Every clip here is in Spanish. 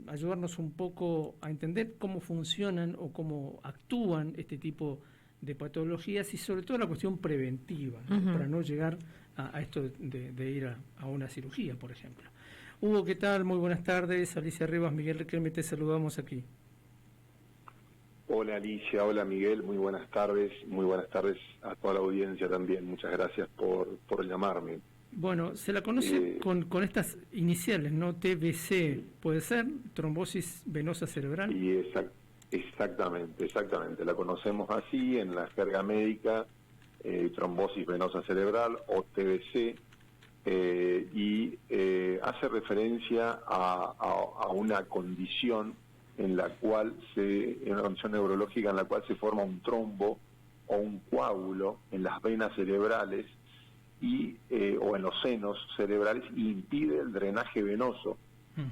ayudarnos un poco a entender cómo funcionan o cómo actúan este tipo de patologías y sobre todo la cuestión preventiva, ¿no? Para no llegar a esto de ir a una cirugía, por ejemplo. Hugo, ¿qué tal? Muy buenas tardes. Alicia Rivas, Miguel Riquelme, te saludamos aquí. Hola Alicia, hola Miguel, muy buenas tardes a toda la audiencia también, muchas gracias por llamarme. Bueno, se la conoce con estas iniciales, ¿no? TBC, ¿puede ser? Trombosis venosa cerebral. Y exactamente, la conocemos así en la jerga médica, trombosis venosa cerebral o TBC, y hace referencia a una condición en la cual una condición neurológica en la cual se forma un trombo o un coágulo en las venas cerebrales o en los senos cerebrales y impide el drenaje venoso.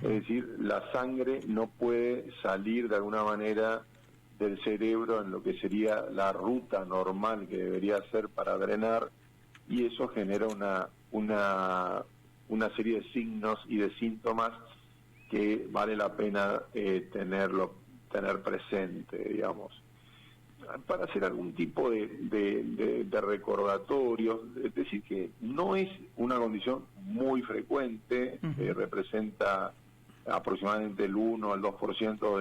Es decir, la sangre no puede salir de alguna manera del cerebro en lo que sería la ruta normal que debería ser para drenar, y eso genera una serie de signos y de síntomas que vale la pena tener presente, digamos, para hacer algún tipo de recordatorio. Es decir, que no es una condición muy frecuente, representa aproximadamente el 1 al 2%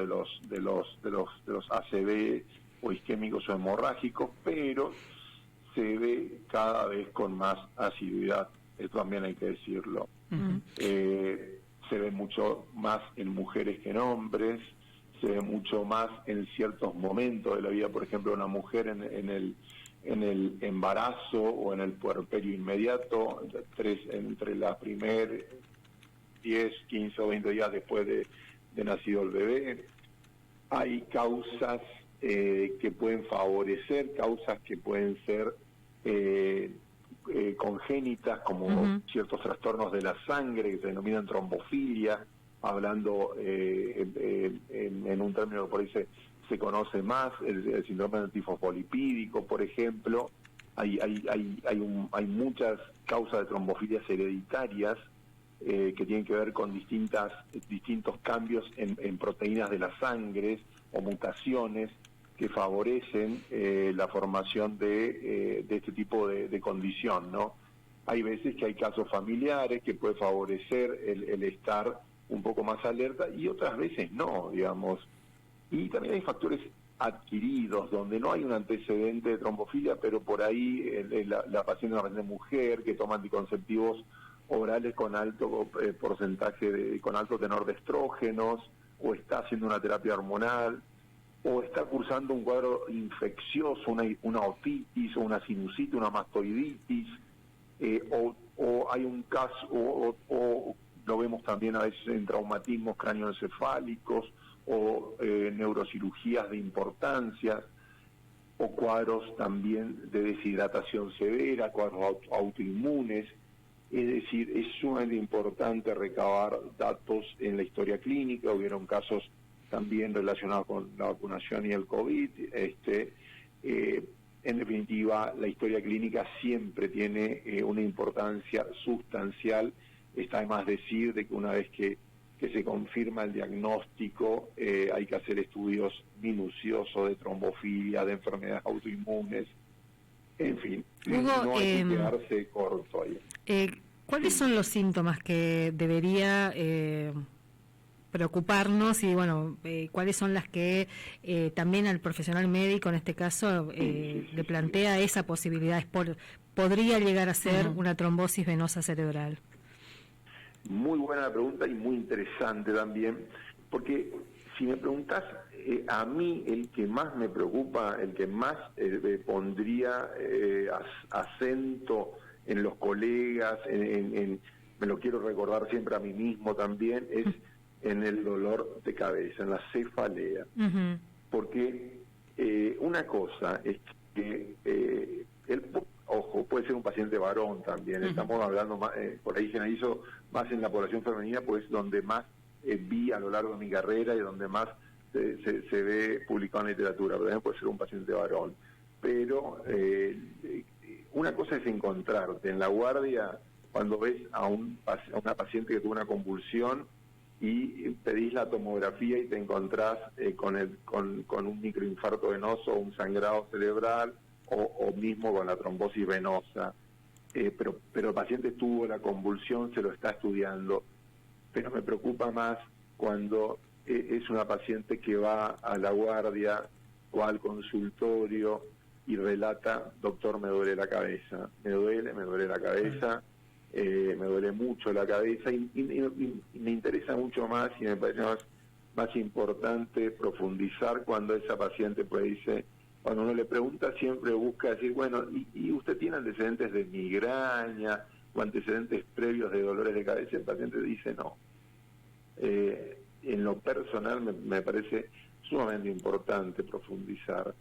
de los ACV o isquémicos o hemorrágicos, pero se ve cada vez con más asiduidad, esto también hay que decirlo. Se ve mucho más en mujeres que en hombres, se ve mucho más en ciertos momentos de la vida, por ejemplo, una mujer en el embarazo o en el puerperio inmediato, entre la primer 10, 15 o 20 días después de nacido el bebé. Hay causas que pueden favorecer, causas que pueden ser congénitas, como ciertos trastornos de la sangre que se denominan trombofilia, hablando en un término que por ahí se conoce más, el síndrome antifosfolipídico, por ejemplo. Hay muchas causas de trombofilias hereditarias que tienen que ver con distintos cambios en proteínas de la sangre o mutaciones que favorecen la formación de este tipo de condición, ¿no? Hay veces que hay casos familiares que puede favorecer el estar un poco más alerta, y otras veces no, digamos. Y también hay factores adquiridos donde no hay un antecedente de trombofilia, pero por ahí la paciente es una paciente mujer que toma anticonceptivos orales con alto porcentaje con alto tenor de estrógenos, o está haciendo una terapia hormonal, o está cursando un cuadro infeccioso, una otitis o una sinusitis, una mastoiditis, o hay un caso, o lo vemos también a veces en traumatismos cráneoencefálicos o neurocirugías de importancia, o cuadros también de deshidratación severa, cuadros autoinmunes. Es decir, es sumamente importante recabar datos en la historia clínica. Hubieron casos también relacionados con la vacunación y el COVID. En definitiva, la historia clínica siempre tiene una importancia sustancial. Está de más decir de que una vez que se confirma el diagnóstico, hay que hacer estudios minuciosos de trombofilia, de enfermedades autoinmunes, en fin, Hugo, no hay que quedarse corto ahí. ¿Cuáles son los síntomas que debería preocuparnos y cuáles son las que también al profesional médico en este caso le plantea esa posibilidad? ¿Podría llegar a ser una trombosis venosa cerebral? Muy buena pregunta y muy interesante también, porque si me preguntás, a mí el que más me preocupa, el que más pondría acento en los colegas, me lo quiero recordar siempre a mí mismo también, es en el dolor de cabeza, en la cefalea. Porque una cosa es que ojo, puede ser un paciente varón también, estamos hablando más, por ahí generalizo más en la población femenina, pues donde más vi a lo largo de mi carrera y donde más se ve publicado en literatura, pero también puede ser un paciente varón. Pero una cosa es encontrarte en la guardia cuando ves a una paciente que tuvo una convulsión y pedís la tomografía y te encontrás con un microinfarto venoso, un sangrado cerebral o mismo con la trombosis venosa. Pero el paciente tuvo la convulsión, se lo está estudiando. Pero me preocupa más cuando es una paciente que va a la guardia o al consultorio y relata: doctor, me duele la cabeza, me duele la cabeza, me duele mucho la cabeza, y me interesa mucho más y me parece más importante profundizar cuando esa paciente pues dice, cuando uno le pregunta siempre busca decir, bueno, ¿y usted tiene antecedentes de migraña o antecedentes previos de dolores de cabeza? El paciente dice no. En lo personal me parece sumamente importante profundizar.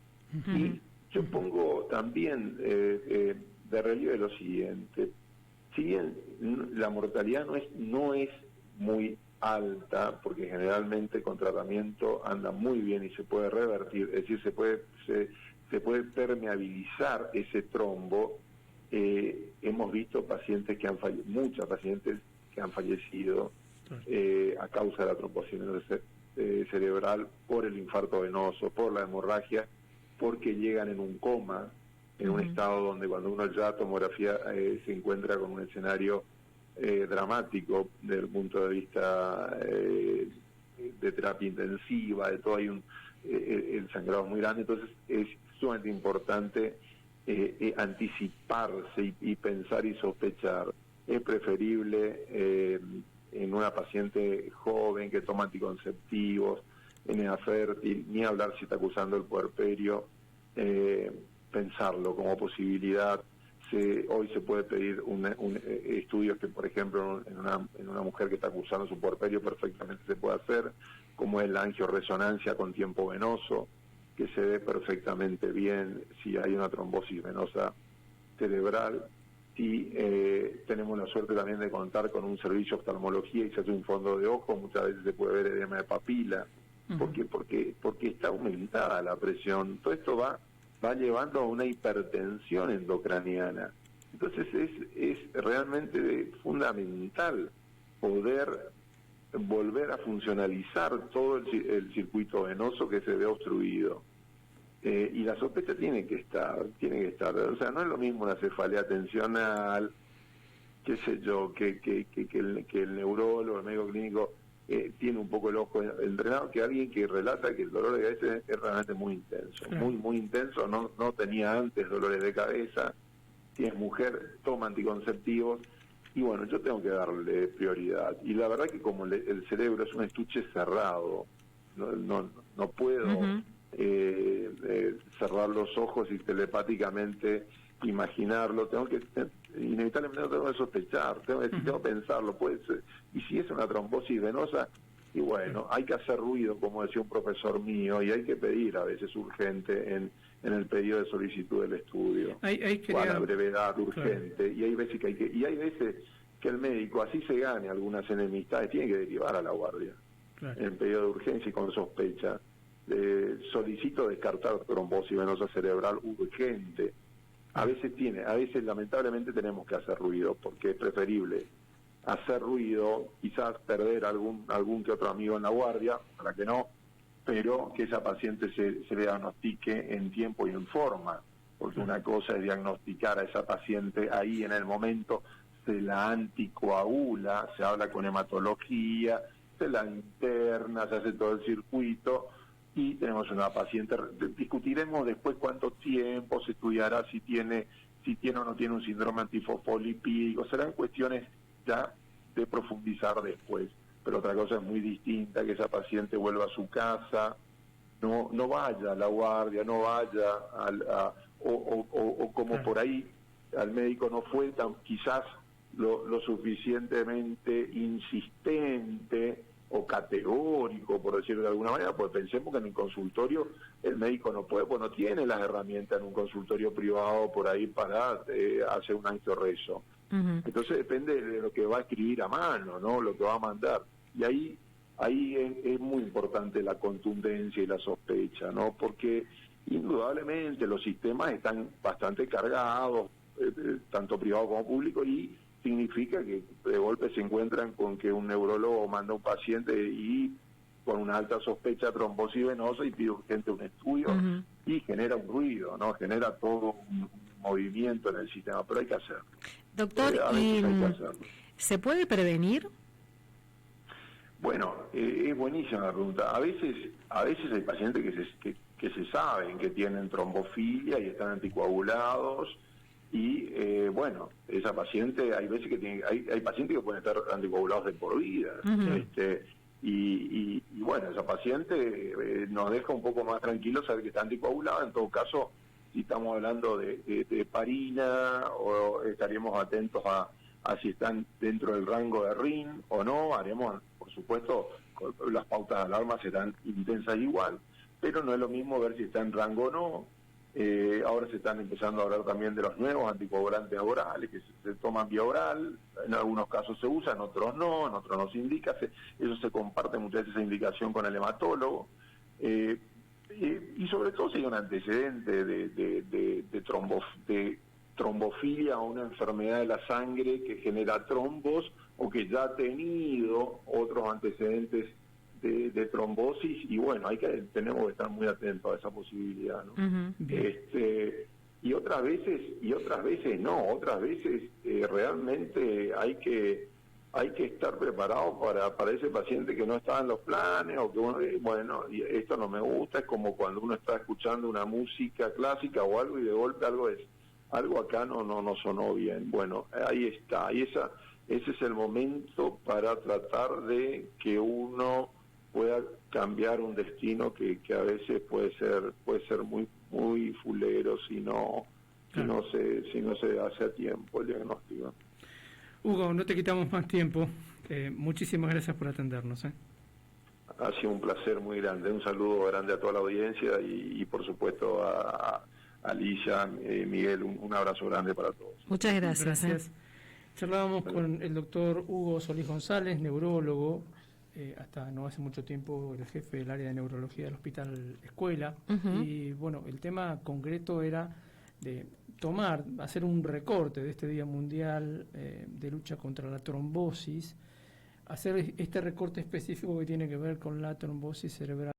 Y yo pongo también de relieve lo siguiente: si bien la mortalidad no es muy alta, porque generalmente con tratamiento anda muy bien y se puede revertir, es decir, se puede permeabilizar ese trombo. Hemos visto pacientes muchas pacientes que han fallecido a causa de la trombosis cerebral por el infarto venoso, por la hemorragia, porque llegan en un coma, en un estado donde cuando uno ya tomografía se encuentra con un escenario dramático desde el punto de vista de terapia intensiva, de todo, hay el sangrado es muy grande. Entonces es sumamente importante anticiparse y pensar y sospechar. Es preferible en una paciente joven que toma anticonceptivos, en edad fértil, ni hablar si está cursando el puerperio, pensarlo como posibilidad. Hoy se puede pedir estudios que, por ejemplo, en una mujer que está cursando su puerperio perfectamente se puede hacer, como es la angioresonancia con tiempo venoso, que se ve perfectamente bien si hay una trombosis venosa cerebral. Y tenemos la suerte también de contar con un servicio de oftalmología y se hace un fondo de ojo, muchas veces se puede ver edema de papila, porque está aumentada la presión. Todo esto va llevando a una hipertensión endocraniana. Entonces es realmente fundamental poder volver a funcionalizar todo el circuito venoso que se ve obstruido. Y la sospecha tiene que estar. O sea, no es lo mismo una cefalea tensional, qué sé yo, que el neurólogo, el médico clínico tiene un poco el ojo entrenado, que alguien que relata que el dolor de cabeza es realmente muy intenso, muy intenso. No tenía antes dolores de cabeza, si es mujer, toma anticonceptivos, y bueno, yo tengo que darle prioridad. Y la verdad que como el cerebro es un estuche cerrado, no puedo cerrar los ojos y telepáticamente imaginarlo. Inevitablemente tengo que sospechar, tengo que pensarlo, puede ser. Y si es una trombosis venosa, y bueno, hay que hacer ruido, como decía un profesor mío, y hay que pedir a veces urgente en el pedido de solicitud del estudio, o a la brevedad urgente. Y hay veces que el médico, así se gane algunas enemistades, tiene que derivar a la guardia en el pedido de urgencia y con sospecha. Solicito descartar trombosis venosa cerebral urgente. A veces lamentablemente tenemos que hacer ruido, porque es preferible hacer ruido, quizás perder algún que otro amigo en la guardia, para que no, pero que esa paciente se le diagnostique en tiempo y en forma, porque una cosa es diagnosticar a esa paciente ahí en el momento, se la anticoagula, se habla con hematología, se la interna, se hace todo el circuito, y tenemos una paciente. Discutiremos después cuánto tiempo, se estudiará si tiene o no tiene un síndrome antifosfolipídico, serán cuestiones ya de profundizar después. Pero otra cosa es muy distinta, que esa paciente vuelva a su casa, no vaya a la guardia, no vaya o como por ahí al médico no fue quizás lo suficientemente insistente o categórico, por decirlo de alguna manera, pues pensemos que en un consultorio el médico no puede, pues no tiene las herramientas en un consultorio privado por ahí para hacer un angioreso. Entonces depende de lo que va a escribir a mano, ¿no? Lo que va a mandar. Y ahí es muy importante la contundencia y la sospecha, ¿no? Porque indudablemente los sistemas están bastante cargados, tanto privado como público, y significa que de golpe se encuentran con que un neurólogo manda a un paciente y con una alta sospecha de trombosis venosa y pide urgente un estudio y genera un ruido, ¿no? Genera todo un movimiento en el sistema, pero hay que hacerlo. Doctor, A veces hay que hacerlo. ¿Se puede prevenir? Bueno, es buenísima la pregunta. A veces hay pacientes que se saben que tienen trombofilia y están anticoagulados y bueno, esa paciente hay veces que hay pacientes que pueden estar anticoagulados de por vida. Y bueno, esa paciente nos deja un poco más tranquilos saber que está anticoagulada. En todo caso, si estamos hablando de heparina, o estaríamos atentos a si están dentro del rango de RIN o no. Haremos, por supuesto, las pautas de alarma serán intensas igual, pero no es lo mismo ver si está en rango o no. Ahora se están empezando a hablar también de los nuevos anticoagulantes orales que se toman vía oral. En algunos casos se usan, otros no, en otros no se indica. Eso se comparte muchas veces esa indicación con el hematólogo. Y sobre todo si hay un antecedente de trombofilia o una enfermedad de la sangre que genera trombos, o que ya ha tenido otros antecedentes de trombosis, y bueno, tenemos que estar muy atentos a esa posibilidad, ¿no? Y otras veces no, otras veces realmente hay que estar preparado para ese paciente que no está en los planes, o que bueno, y esto no me gusta. Es como cuando uno está escuchando una música clásica o algo y de golpe algo acá no sonó bien. Bueno, ahí está, y ese es el momento para tratar de que uno pueda cambiar un destino que a veces puede ser muy muy fulero si no se hace a tiempo el diagnóstico. Hugo, no te quitamos más tiempo. Muchísimas gracias por atendernos. Ha sido un placer muy grande. Un saludo grande a toda la audiencia y por supuesto a Alicia, Miguel, un abrazo grande para todos. Muchas gracias. Charlábamos con el doctor Hugo Solís González, neurólogo, hasta no hace mucho tiempo el jefe del área de neurología del Hospital Escuela. Y bueno, el tema concreto era de hacer un recorte de este Día Mundial de lucha contra la trombosis, hacer este recorte específico que tiene que ver con la trombosis cerebral